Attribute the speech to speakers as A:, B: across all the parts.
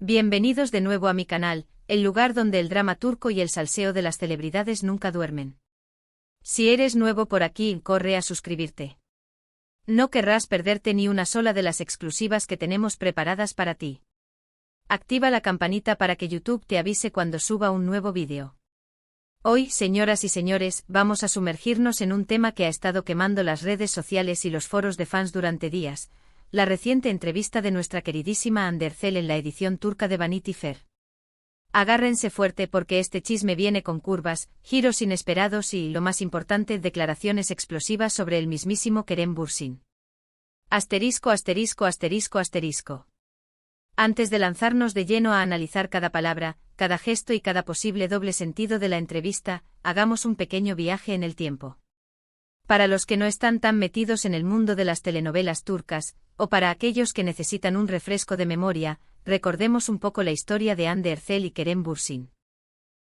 A: Bienvenidos de nuevo a mi canal, el lugar donde el drama turco y el salseo de las celebridades nunca duermen. Si eres nuevo por aquí, corre a suscribirte. No querrás perderte ni una sola de las exclusivas que tenemos preparadas para ti. Activa la campanita para que YouTube te avise cuando suba un nuevo vídeo. Hoy, señoras y señores, vamos a sumergirnos en un tema que ha estado quemando las redes sociales y los foros de fans durante días: la reciente entrevista de nuestra queridísima Hande Erçel en la edición turca de Vanity Fair. Agárrense fuerte porque este chisme viene con curvas, giros inesperados y, lo más importante, declaraciones explosivas sobre el mismísimo Kerem Bürsin. Asterisco, asterisco, asterisco, asterisco. Antes de lanzarnos de lleno a analizar cada palabra, cada gesto y cada posible doble sentido de la entrevista, hagamos un pequeño viaje en el tiempo. Para los que no están tan metidos en el mundo de las telenovelas turcas, o para aquellos que necesitan un refresco de memoria, recordemos un poco la historia de Hande Erçel y Kerem Bürsin.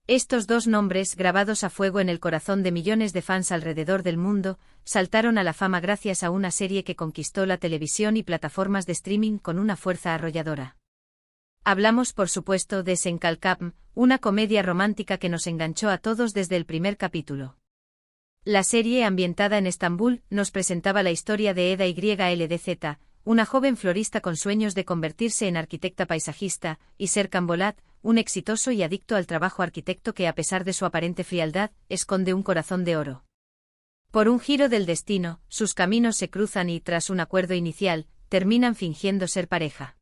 A: Estos dos nombres, grabados a fuego en el corazón de millones de fans alrededor del mundo, saltaron a la fama gracias a una serie que conquistó la televisión y plataformas de streaming con una fuerza arrolladora. Hablamos, por supuesto, de Sen Kalkam, una comedia romántica que nos enganchó a todos desde el primer capítulo. La serie, ambientada en Estambul, nos presentaba la historia de Eda Yldz, una joven florista con sueños de convertirse en arquitecta paisajista, y Serkan Bolat, un exitoso y adicto al trabajo arquitecto que, a pesar de su aparente frialdad, esconde un corazón de oro. Por un giro del destino, sus caminos se cruzan y, tras un acuerdo inicial, terminan fingiendo ser pareja.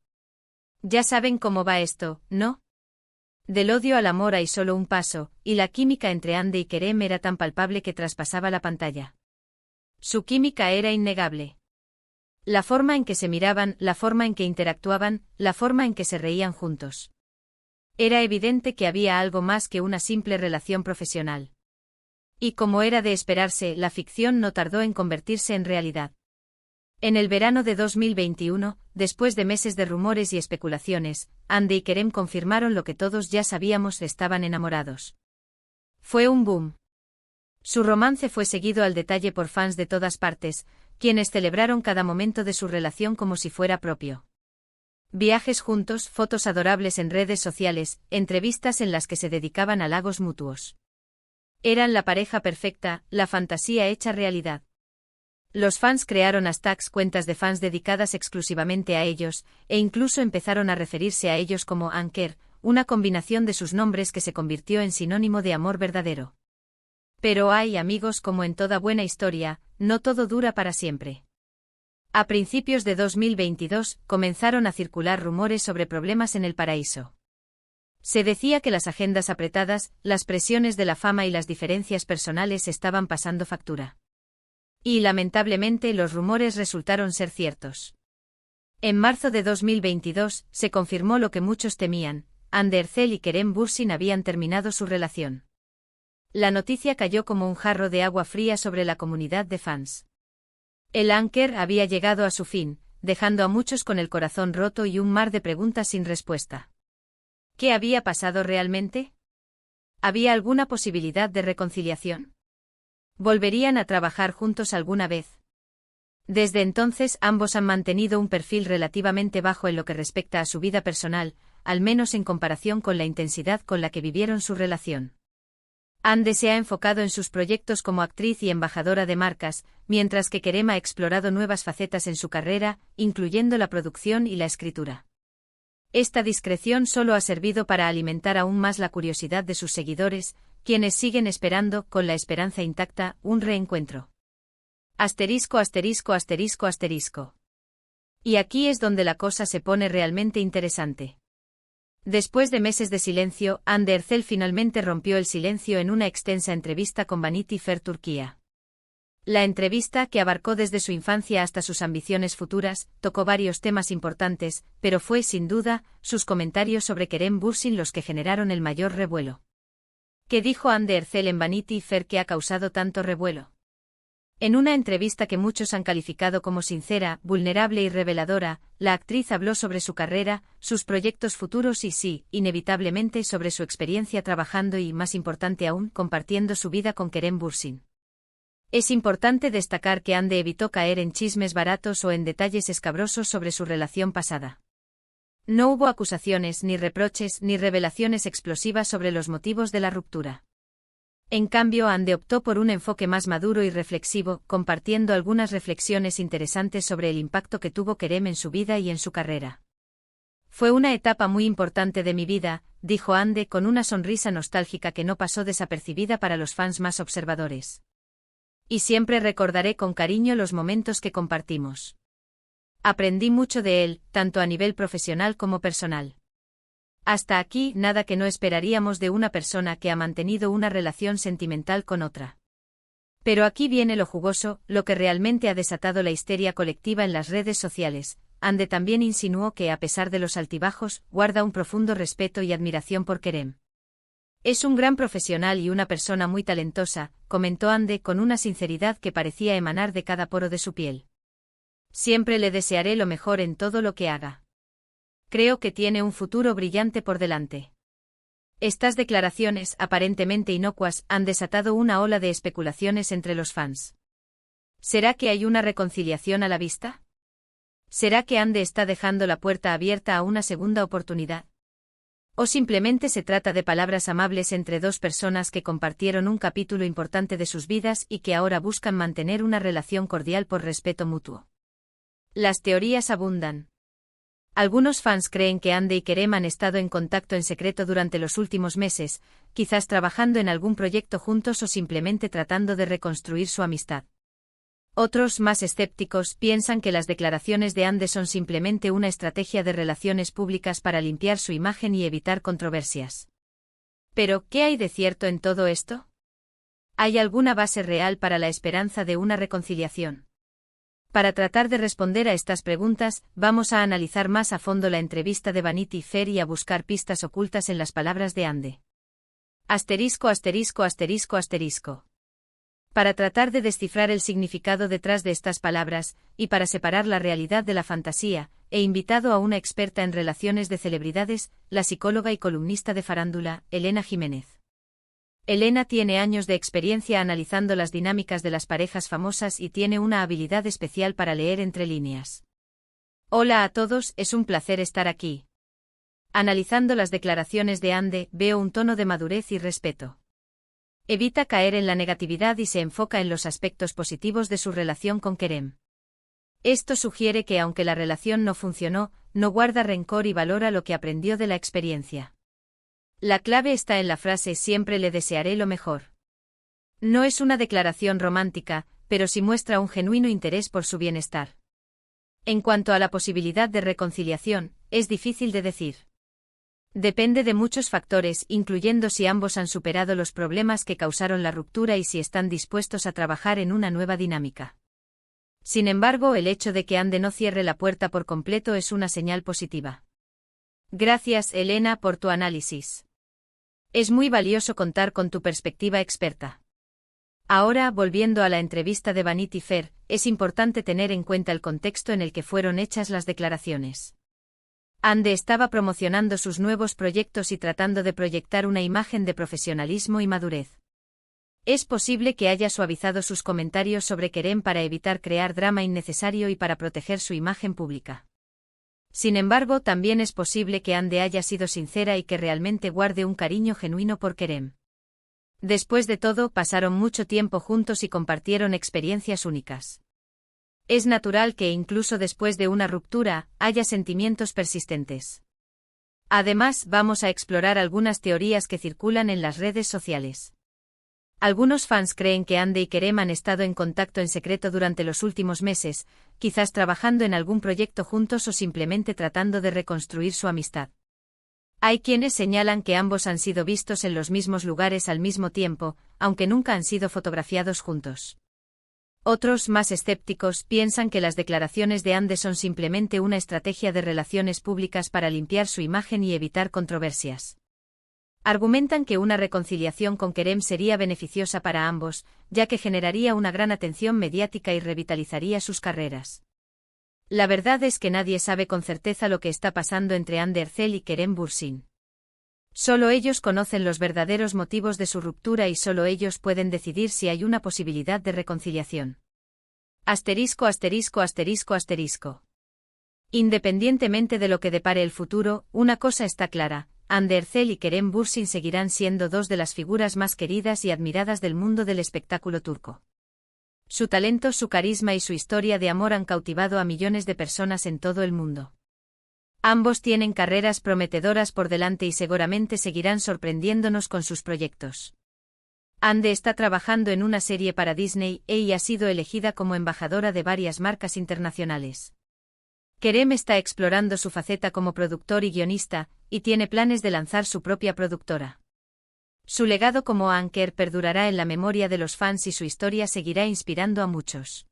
A: Ya saben cómo va esto, ¿no? Del odio al amor hay solo un paso, y la química entre Hande y Kerem era tan palpable que traspasaba la pantalla. Su química era innegable. La forma en que se miraban, la forma en que interactuaban, la forma en que se reían juntos. Era evidente que había algo más que una simple relación profesional. Y como era de esperarse, la ficción no tardó en convertirse en realidad. En el verano de 2021, después de meses de rumores y especulaciones, Hande y Kerem confirmaron lo que todos ya sabíamos: estaban enamorados. Fue un boom. Su romance fue seguido al detalle por fans de todas partes, quienes celebraron cada momento de su relación como si fuera propio. Viajes juntos, fotos adorables en redes sociales, entrevistas en las que se dedicaban a halagos mutuos. Eran la pareja perfecta, la fantasía hecha realidad. Los fans crearon hashtags, cuentas de fans dedicadas exclusivamente a ellos, e incluso empezaron a referirse a ellos como Anker, una combinación de sus nombres que se convirtió en sinónimo de amor verdadero. Pero hay, amigos, como en toda buena historia, no todo dura para siempre. A principios de 2022, comenzaron a circular rumores sobre problemas en el paraíso. Se decía que las agendas apretadas, las presiones de la fama y las diferencias personales estaban pasando factura. Y lamentablemente los rumores resultaron ser ciertos. En marzo de 2022, se confirmó lo que muchos temían: Hande Erçel y Kerem Bürsin habían terminado su relación. La noticia cayó como un jarro de agua fría sobre la comunidad de fans. El Anker había llegado a su fin, dejando a muchos con el corazón roto y un mar de preguntas sin respuesta. ¿Qué había pasado realmente? ¿Había alguna posibilidad de reconciliación? ¿Volverían a trabajar juntos alguna vez? Desde entonces ambos han mantenido un perfil relativamente bajo en lo que respecta a su vida personal, al menos en comparación con la intensidad con la que vivieron su relación. Hande se ha enfocado en sus proyectos como actriz y embajadora de marcas, mientras que Kerem ha explorado nuevas facetas en su carrera, incluyendo la producción y la escritura. Esta discreción solo ha servido para alimentar aún más la curiosidad de sus seguidores, quienes siguen esperando, con la esperanza intacta, un reencuentro. Asterisco, asterisco, asterisco, asterisco. Y aquí es donde la cosa se pone realmente interesante. Después de meses de silencio, Hande Erçel finalmente rompió el silencio en una extensa entrevista con Vanity Fair Turquía. La entrevista, que abarcó desde su infancia hasta sus ambiciones futuras, tocó varios temas importantes, pero fue, sin duda, sus comentarios sobre Kerem Bürsin los que generaron el mayor revuelo. ¿Qué dijo Hande Erçel en Vanity Fair que ha causado tanto revuelo? En una entrevista que muchos han calificado como sincera, vulnerable y reveladora, la actriz habló sobre su carrera, sus proyectos futuros y, sí, inevitablemente, sobre su experiencia trabajando y, más importante aún, compartiendo su vida con Kerem Bürsin. Es importante destacar que Hande evitó caer en chismes baratos o en detalles escabrosos sobre su relación pasada. No hubo acusaciones, ni reproches, ni revelaciones explosivas sobre los motivos de la ruptura. En cambio, Ande optó por un enfoque más maduro y reflexivo, compartiendo algunas reflexiones interesantes sobre el impacto que tuvo Kerem en su vida y en su carrera. Fue una etapa muy importante de mi vida, dijo Ande con una sonrisa nostálgica que no pasó desapercibida para los fans más observadores. Y siempre recordaré con cariño los momentos que compartimos. Aprendí mucho de él, tanto a nivel profesional como personal. Hasta aquí, nada que no esperaríamos de una persona que ha mantenido una relación sentimental con otra. Pero aquí viene lo jugoso, lo que realmente ha desatado la histeria colectiva en las redes sociales. Ande también insinuó que, a pesar de los altibajos, guarda un profundo respeto y admiración por Kerem. Es un gran profesional y una persona muy talentosa, comentó Ande con una sinceridad que parecía emanar de cada poro de su piel. Siempre le desearé lo mejor en todo lo que haga. Creo que tiene un futuro brillante por delante. Estas declaraciones, aparentemente inocuas, han desatado una ola de especulaciones entre los fans. ¿Será que hay una reconciliación a la vista? ¿Será que Ande está dejando la puerta abierta a una segunda oportunidad? ¿O simplemente se trata de palabras amables entre dos personas que compartieron un capítulo importante de sus vidas y que ahora buscan mantener una relación cordial por respeto mutuo? Las teorías abundan. Algunos fans creen que Ande y Kerem han estado en contacto en secreto durante los últimos meses, quizás trabajando en algún proyecto juntos o simplemente tratando de reconstruir su amistad. Otros, más escépticos, piensan que las declaraciones de Ande son simplemente una estrategia de relaciones públicas para limpiar su imagen y evitar controversias. Pero, ¿qué hay de cierto en todo esto? ¿Hay alguna base real para la esperanza de una reconciliación? Para tratar de responder a estas preguntas, vamos a analizar más a fondo la entrevista de Vanity Fair y a buscar pistas ocultas en las palabras de Ande. Asterisco, asterisco, asterisco, asterisco. Para tratar de descifrar el significado detrás de estas palabras, y para separar la realidad de la fantasía, he invitado a una experta en relaciones de celebridades, la psicóloga y columnista de farándula, Elena Jiménez. Elena tiene años de experiencia analizando las dinámicas de las parejas famosas y tiene una habilidad especial para leer entre líneas. Hola a todos, es un placer estar aquí. Analizando las declaraciones de Ande, veo un tono de madurez y respeto. Evita caer en la negatividad y se enfoca en los aspectos positivos de su relación con Kerem. Esto sugiere que aunque la relación no funcionó, no guarda rencor y valora lo que aprendió de la experiencia. La clave está en la frase «siempre le desearé lo mejor». No es una declaración romántica, pero sí muestra un genuino interés por su bienestar. En cuanto a la posibilidad de reconciliación, es difícil de decir. Depende de muchos factores, incluyendo si ambos han superado los problemas que causaron la ruptura y si están dispuestos a trabajar en una nueva dinámica. Sin embargo, el hecho de que Ande no cierre la puerta por completo es una señal positiva. Gracias, Elena, por tu análisis. Es muy valioso contar con tu perspectiva experta. Ahora, volviendo a la entrevista de Vanity Fair, es importante tener en cuenta el contexto en el que fueron hechas las declaraciones. Ande estaba promocionando sus nuevos proyectos y tratando de proyectar una imagen de profesionalismo y madurez. Es posible que haya suavizado sus comentarios sobre Kerem para evitar crear drama innecesario y para proteger su imagen pública. Sin embargo, también es posible que Ande haya sido sincera y que realmente guarde un cariño genuino por Kerem. Después de todo, pasaron mucho tiempo juntos y compartieron experiencias únicas. Es natural que incluso después de una ruptura, haya sentimientos persistentes. Además, vamos a explorar algunas teorías que circulan en las redes sociales. Algunos fans creen que Ande y Kerem han estado en contacto en secreto durante los últimos meses, quizás trabajando en algún proyecto juntos o simplemente tratando de reconstruir su amistad. Hay quienes señalan que ambos han sido vistos en los mismos lugares al mismo tiempo, aunque nunca han sido fotografiados juntos. Otros, más escépticos, piensan que las declaraciones de Ande son simplemente una estrategia de relaciones públicas para limpiar su imagen y evitar controversias. Argumentan que una reconciliación con Kerem sería beneficiosa para ambos, ya que generaría una gran atención mediática y revitalizaría sus carreras. La verdad es que nadie sabe con certeza lo que está pasando entre Ande Erçel y Kerem Bürsin. Solo ellos conocen los verdaderos motivos de su ruptura y solo ellos pueden decidir si hay una posibilidad de reconciliación. Asterisco, asterisco, asterisco, asterisco. Independientemente de lo que depare el futuro, una cosa está clara: Hande Erçel y Kerem Bürsin seguirán siendo dos de las figuras más queridas y admiradas del mundo del espectáculo turco. Su talento, su carisma y su historia de amor han cautivado a millones de personas en todo el mundo. Ambos tienen carreras prometedoras por delante y seguramente seguirán sorprendiéndonos con sus proyectos. Hande está trabajando en una serie para Disney y ha sido elegida como embajadora de varias marcas internacionales. Kerem está explorando su faceta como productor y guionista, y tiene planes de lanzar su propia productora. Su legado como anchor perdurará en la memoria de los fans y su historia seguirá inspirando a muchos.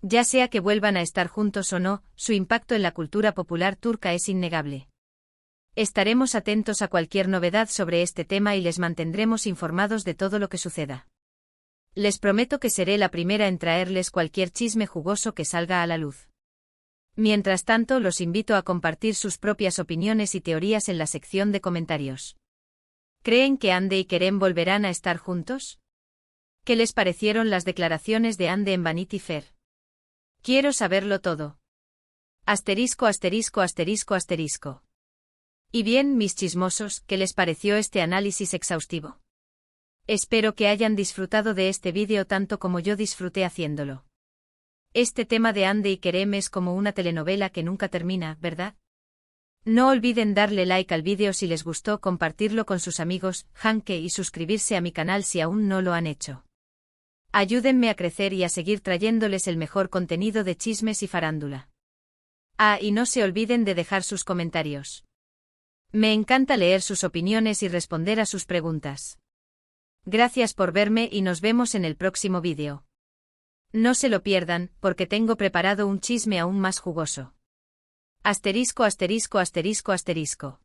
A: Ya sea que vuelvan a estar juntos o no, su impacto en la cultura popular turca es innegable. Estaremos atentos a cualquier novedad sobre este tema y les mantendremos informados de todo lo que suceda. Les prometo que seré la primera en traerles cualquier chisme jugoso que salga a la luz. Mientras tanto, los invito a compartir sus propias opiniones y teorías en la sección de comentarios. ¿Creen que Hande y Kerem volverán a estar juntos? ¿Qué les parecieron las declaraciones de Hande en Vanity Fair? Quiero saberlo todo. Asterisco, asterisco, asterisco, asterisco. Y bien, mis chismosos, ¿qué les pareció este análisis exhaustivo? Espero que hayan disfrutado de este vídeo tanto como yo disfruté haciéndolo. Este tema de Hande y Kerem es como una telenovela que nunca termina, ¿verdad? No olviden darle like al vídeo si les gustó, compartirlo con sus amigos, Hanke, y suscribirse a mi canal si aún no lo han hecho. Ayúdenme a crecer y a seguir trayéndoles el mejor contenido de chismes y farándula. Ah, y no se olviden de dejar sus comentarios. Me encanta leer sus opiniones y responder a sus preguntas. Gracias por verme y nos vemos en el próximo vídeo. No se lo pierdan, porque tengo preparado un chisme aún más jugoso. Asterisco, asterisco, asterisco, asterisco.